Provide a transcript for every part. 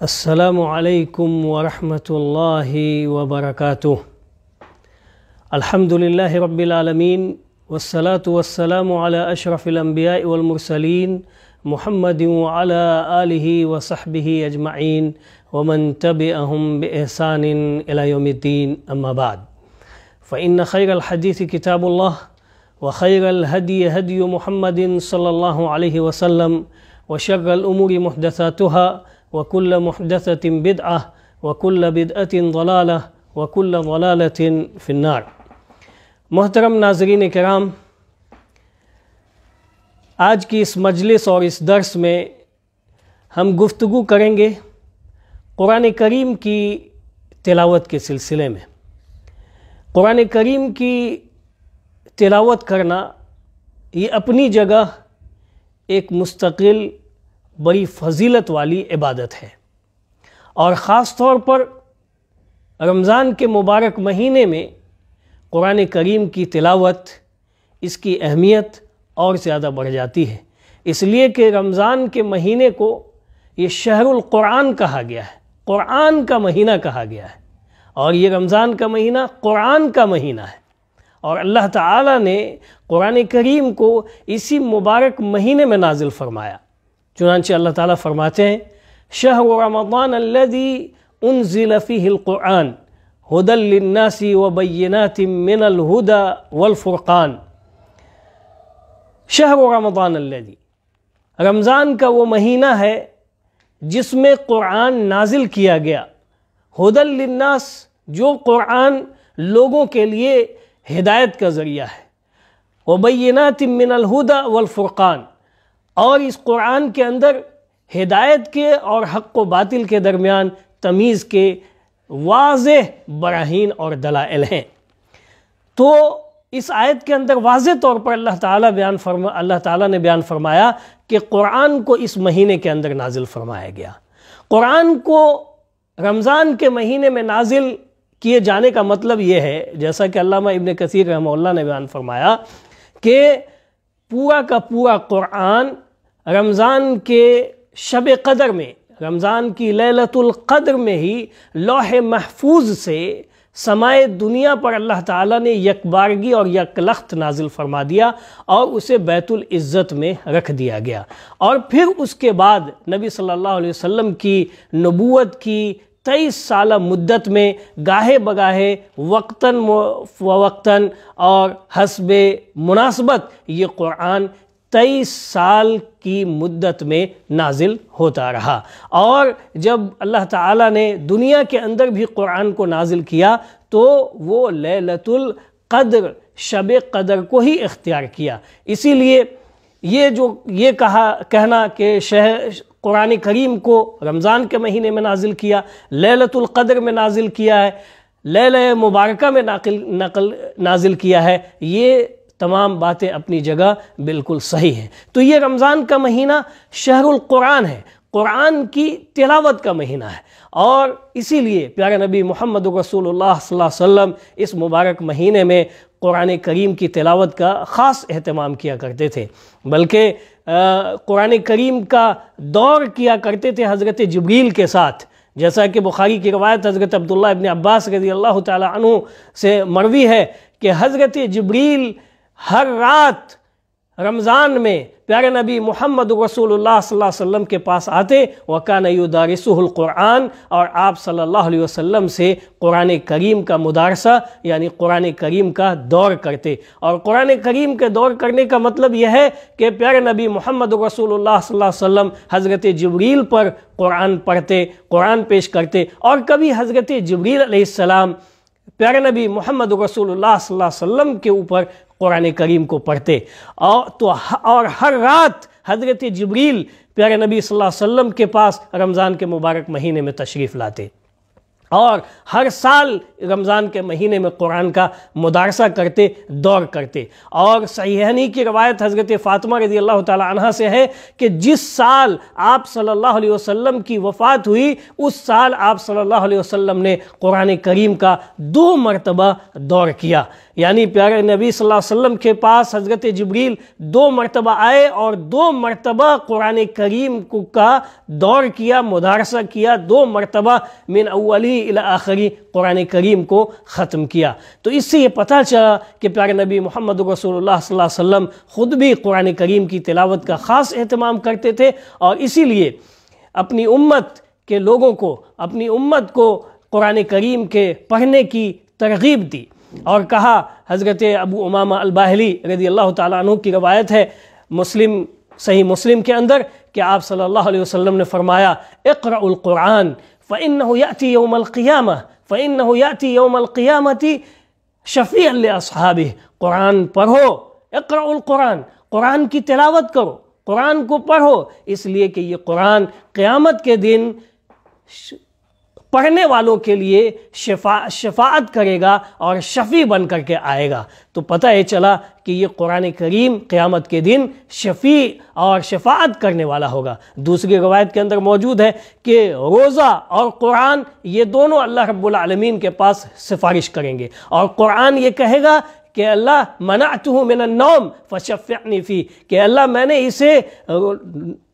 السلام علیکم ورحمۃ اللہ وبرکاتہ۔ الحمد للہ رب العالمین والصلاة والسلام علی اشرف الانبیاء والمرسلین محمد وعلی آلہ وصحبہ اجمعین ومن تبعہم بإحسان الی یوم الدین، اما بعد فإن خیر الحدیث کتاب اللہ وخیر الہدی ہدی محمد صلی اللہ علیہ وسلم وشر الامور محدثاتها وكل محدثة بدعة وكل بدعة ضلالة وكل ضلالة في النار۔ محترم ناظرین کرام، آج کی اس مجلس اور اس درس میں ہم گفتگو کریں گے قرآن کریم کی تلاوت کے سلسلے میں۔ قرآن کریم کی تلاوت کرنا یہ اپنی جگہ ایک مستقل بڑی فضیلت والی عبادت ہے، اور خاص طور پر رمضان کے مبارک مہینے میں قرآن کریم کی تلاوت، اس کی اہمیت اور زیادہ بڑھ جاتی ہے، اس لیے کہ رمضان کے مہینے کو یہ شہر القرآن کہا گیا ہے، قرآن کا مہینہ کہا گیا ہے، اور یہ رمضان کا مہینہ قرآن کا مہینہ ہے، اور اللہ تعالیٰ نے قرآن کریم کو اسی مبارک مہینے میں نازل فرمایا۔ چنانچہ اللہ تعالیٰ فرماتے ہیں شہر رمضان الذی انزل فیہ القرآن ھدی للناس وبینات من الھدی والفرقان۔ شہر رمضان الذی، رمضان کا وہ مہینہ ہے جس میں قرآن نازل کیا گیا، ھدی للناس، جو قرآن لوگوں کے لیے ہدایت کا ذریعہ ہے، وبینات من الھدی والفرقان، اور اس قرآن کے اندر ہدایت کے اور حق و باطل کے درمیان تمیز کے واضح براہین اور دلائل ہیں۔ تو اس آیت کے اندر واضح طور پر اللہ تعالیٰ نے بیان فرمایا کہ قرآن کو اس مہینے کے اندر نازل فرمایا گیا۔ قرآن کو رمضان کے مہینے میں نازل کیے جانے کا مطلب یہ ہے، جیسا کہ علامہ ابن کثیر رحمہ اللہ نے بیان فرمایا، کہ پورا کا پورا قرآن رمضان کے شب قدر میں، رمضان کی لیلۃ القدر میں ہی لوح محفوظ سے سمائے دنیا پر اللہ تعالیٰ نے یکبارگی اور یکلخت نازل فرما دیا، اور اسے بیت العزت میں رکھ دیا گیا، اور پھر اس کے بعد نبی صلی اللہ علیہ وسلم کی نبوت کی 23 سالہ مدت میں گاہے بگاہے وقتاً فوقتاً اور حسب مناسبت یہ قرآن 23 سال کی مدت میں نازل ہوتا رہا، اور جب اللہ تعالیٰ نے دنیا کے اندر بھی قرآن کو نازل کیا تو وہ لیلۃ القدر، شب قدر کو ہی اختیار کیا۔ اسی لیے یہ کہنا کہ قرآن کریم کو رمضان کے مہینے میں نازل کیا، لیلۃ القدر میں نازل کیا ہے، لیلہ مبارکہ میں نازل کیا ہے، یہ تمام باتیں اپنی جگہ بالکل صحیح ہیں۔ تو یہ رمضان کا مہینہ شہر القرآن ہے، قرآن کی تلاوت کا مہینہ ہے، اور اسی لیے پیارے نبی محمد رسول اللہ صلی اللہ علیہ وسلم اس مبارک مہینے میں قرآن کریم کی تلاوت کا خاص اہتمام کیا کرتے تھے، بلکہ قرآن کریم کا دور کیا کرتے تھے حضرت جبریل کے ساتھ، جیسا کہ بخاری کی روایت حضرت عبداللہ ابن عباس رضی اللہ تعالی عنہ سے مروی ہے کہ حضرت جبریل ہر رات رمضان میں پیارے نبی محمد رسول اللہ صلی اللہ علیہ وسلم کے پاس آتے، وَكَانَ يُدَارِسُهُ الْقُرْآنَ، اور آپ صلی اللہ علیہ وسلم سے قرآن کریم کا مدارسہ یعنی قرآن کریم کا دور کرتے، اور قرآن کریم کے دور کرنے کا مطلب یہ ہے کہ پیارے نبی محمد رسول اللہ صلی اللہ علیہ وسلم حضرت جبریل پر قرآن پڑھتے، قرآن پیش کرتے، اور کبھی حضرت جبریل علیہ السلام پیارے نبی محمد رسول اللہ صلی اللہ علیہ وسلم کے اوپر قرآن کریم کو پڑھتے، اور ہر رات حضرت جبریل پیارے نبی صلی اللہ علیہ وسلم کے پاس رمضان کے مبارک مہینے میں تشریف لاتے۔ اور ہر سال رمضان کے مہینے میں قرآن کا مدارسہ کرتے، دور کرتے۔ اور صحیحین کی روایت حضرت فاطمہ رضی اللہ تعالی عنہ سے ہے کہ جس سال آپ صلی اللہ علیہ وسلم کی وفات ہوئی اس سال آپ صلی اللہ علیہ وسلم نے قرآن کریم کا 2 مرتبہ دور کیا، یعنی پیارے نبی صلی اللہ علیہ وسلم کے پاس حضرت جبریل 2 مرتبہ آئے اور 2 مرتبہ قرآن کریم کا دور کیا، مدارسہ کیا، 2 مرتبہ من اولی الی آخری قرآن کریم کو ختم کیا۔ تو اس سے یہ پتہ چلا کہ پیارے نبی محمد رسول اللہ صلی اللہ علیہ وسلم خود بھی قرآن کریم کی تلاوت کا خاص اہتمام کرتے تھے، اور اسی لیے اپنی امت کے لوگوں کو، اپنی امت کو قرآن کریم کے پڑھنے کی ترغیب دی، اور کہا، حضرت ابو امامہ الباہلی رضی اللہ تعالیٰ عنہ کی روایت ہے صحیح مسلم کے اندر کہ آپ صلی اللہ علیہ وسلم نے فرمایا، اقرأوا القرآن فإنه يأتي يوم القيامة شفيعا لأصحابه۔ قرآن پڑھو، اقرأوا القرآن، قرآن کی تلاوت کرو، قرآن کو پڑھو، اس لیے کہ یہ قرآن قیامت کے دن پڑھنے والوں کے لیے شفاعت کرے گا اور شفیع بن کر کے آئے گا۔ تو پتہ یہ چلا کہ یہ قرآن کریم قیامت کے دن شفیع اور شفاعت کرنے والا ہوگا۔ دوسری روایت کے اندر موجود ہے کہ روزہ اور قرآن یہ دونوں اللہ رب العالمین کے پاس سفارش کریں گے، اور قرآن یہ کہے گا کہ اللہ منعتہ من النوم فشفعنی فی، کہ اللہ میں نے اسے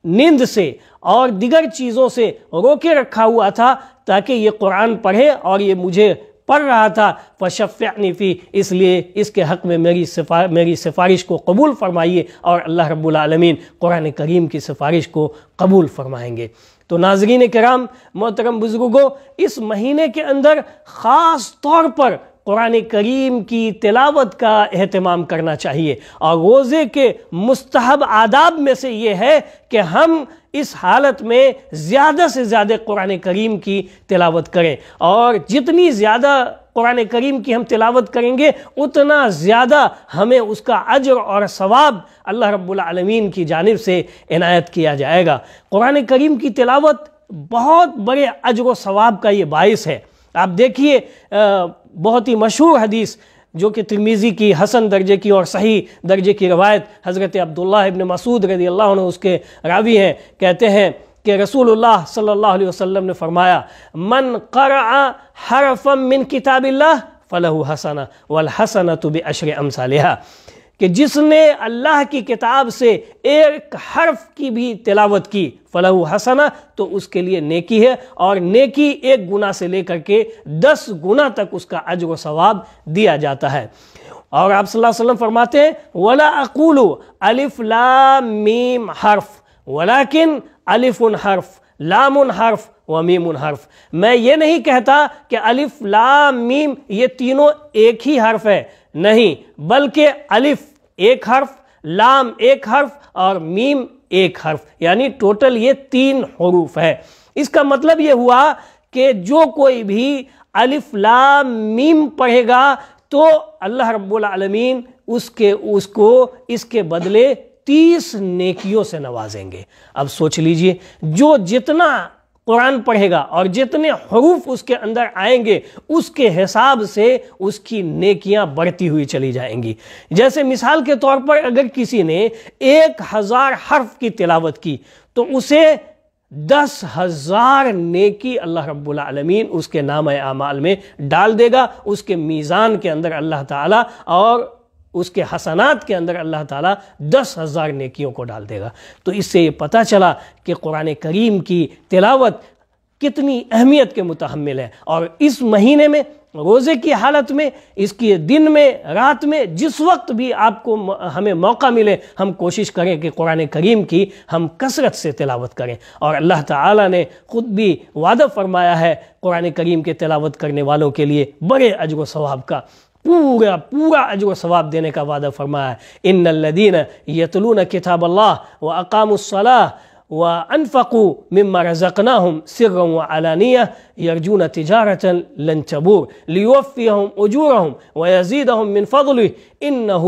نیند سے اور دیگر چیزوں سے روکے رکھا ہوا تھا تاکہ یہ قرآن پڑھے، اور یہ مجھے پڑھ رہا تھا، فشفعنی فی، اس لیے اس کے حق میں میری سفارش کو قبول فرمائیے، اور اللہ رب العالمین قرآن کریم کی سفارش کو قبول فرمائیں گے۔ تو ناظرین کرام، محترم بزرگوں، اس مہینے کے اندر خاص طور پر قرآن کریم کی تلاوت کا اہتمام کرنا چاہیے، اور روزے کے مستحب آداب میں سے یہ ہے کہ ہم اس حالت میں زیادہ سے زیادہ قرآن کریم کی تلاوت کریں، اور جتنی زیادہ قرآن کریم کی ہم تلاوت کریں گے اتنا زیادہ ہمیں اس کا اجر اور ثواب اللہ رب العالمین کی جانب سے عنایت کیا جائے گا۔ قرآن کریم کی تلاوت بہت بڑے اجر و ثواب کا یہ باعث ہے۔ آپ دیکھیے بہت ہی مشہور حدیث جو کہ ترمذی کی حسن درجے کی اور صحیح درجے کی روایت، حضرت عبداللہ ابن مسعود رضی اللہ عنہ اس کے راوی ہیں، کہتے ہیں کہ رسول اللہ صلی اللہ علیہ وسلم نے فرمایا، من قرأ حرفا من کتاب اللہ فلہ حسنہ والحسنۃ بعشر امثالہا، کہ جس نے اللہ کی کتاب سے ایک حرف کی بھی تلاوت کی، فلہ حسنہ، تو اس کے لیے نیکی ہے، اور نیکی 1 گنا سے لے کر کے 10 گنا تک اس کا اجر و ثواب دیا جاتا ہے۔ اور آپ صلی اللہ علیہ وسلم فرماتے ہیں، وَلَا أَقُولُ أَلِف لام میم حرف وَلَكِنْ أَلِفٌ حرف لام حرف ومیم حرف، میں یہ نہیں کہتا کہ الف لام میم یہ تینوں ایک ہی حرف ہے، نہیں، بلکہ الف 1 حرف، لام 1 حرف اور میم 1 حرف، یعنی ٹوٹل یہ 3 حروف ہے۔ اس کا مطلب یہ ہوا کہ جو کوئی بھی الف لام میم پڑھے گا تو اللہ رب العالمین اس کو اس کے بدلے 30 نیکیوں سے نوازیں گے۔ اب سوچ لیجئے، جو جتنا قرآن پڑھے گا اور جتنے حروف اس کے اندر آئیں گے اس کے حساب سے اس کی نیکیاں بڑھتی ہوئی چلی جائیں گی۔ جیسے مثال کے طور پر اگر کسی نے 1000 حرف کی تلاوت کی تو اسے 10,000 نیکی اللہ رب العالمین اس کے نامہ اعمال میں ڈال دے گا، اس کے میزان کے اندر اللہ تعالیٰ، اور اس کے حسنات کے اندر اللہ تعالیٰ 10,000 نیکیوں کو ڈال دے گا۔ تو اس سے یہ پتہ چلا کہ قرآن کریم کی تلاوت کتنی اہمیت کے متحمل ہے، اور اس مہینے میں روزے کی حالت میں، اس کی دن میں، رات میں، جس وقت بھی آپ کو ہمیں موقع ملے ہم کوشش کریں کہ قرآن کریم کی ہم کثرت سے تلاوت کریں، اور اللہ تعالیٰ نے خود بھی وعدہ فرمایا ہے قرآن کریم کے تلاوت کرنے والوں کے لیے بڑے اجر و ثواب کا، پورا اجر و ثواب دینے کا وعدہ فرمایا ہے۔ ان الذین یتلون کتاب اللہ واقاموا الصلاۃ وانفقوا مما رزقناهم سرا وعلانیہ یرجون تجارۃ لن تبور لیوفیہم اجورہم ویزیدہم من فضلہ انہ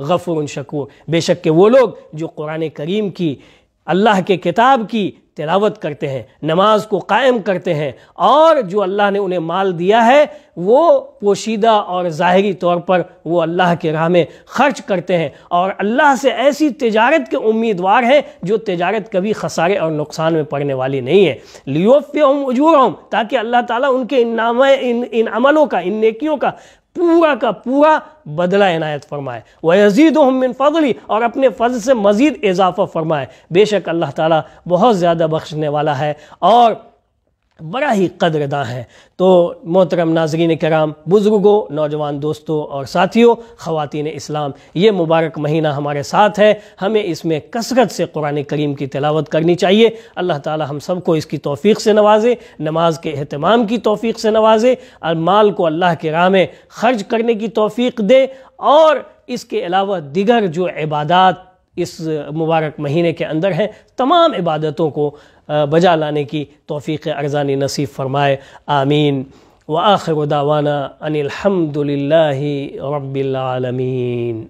غفور شکور، بے شک کہ وہ لوگ جو قرآن کریم کی، اللہ کے کتاب کی تلاوت کرتے ہیں، نماز کو قائم کرتے ہیں، اور جو اللہ نے انہیں مال دیا ہے وہ پوشیدہ اور ظاہری طور پر وہ اللہ کے راہ میں خرچ کرتے ہیں، اور اللہ سے ایسی تجارت کے امیدوار ہیں جو تجارت کبھی خسارے اور نقصان میں پڑنے والی نہیں ہے۔ لیوفیہم اجورہم، تاکہ اللہ تعالیٰ ان کے ان عملوں کا، ان نیکیوں کا پورا بدلہ عنایت فرمائے، وَيَزِيدُهُم مِّن فَضْلِ، اور اپنے فضل سے مزید اضافہ فرمائے۔ بے شک اللہ تعالیٰ بہت زیادہ بخشنے والا ہے اور بڑا ہی قدرداں ہے۔ تو محترم ناظرین کرام، بزرگوں، نوجوان دوستوں اور ساتھیوں، خواتین اسلام، یہ مبارک مہینہ ہمارے ساتھ ہے، ہمیں اس میں کثرت سے قرآن کریم کی تلاوت کرنی چاہیے۔ اللہ تعالی ہم سب کو اس کی توفیق سے نوازے، نماز کے اہتمام کی توفیق سے نوازے، المال کو اللہ کے راہ میں خرچ کرنے کی توفیق دے، اور اس کے علاوہ دیگر جو عبادات اس مبارک مہینے کے اندر ہیں، تمام عبادتوں کو بجا لانے کی توفیق ارزانی نصیب فرمائے، آمین۔ وآخر دعوانا ان الحمد للہ رب العالمین۔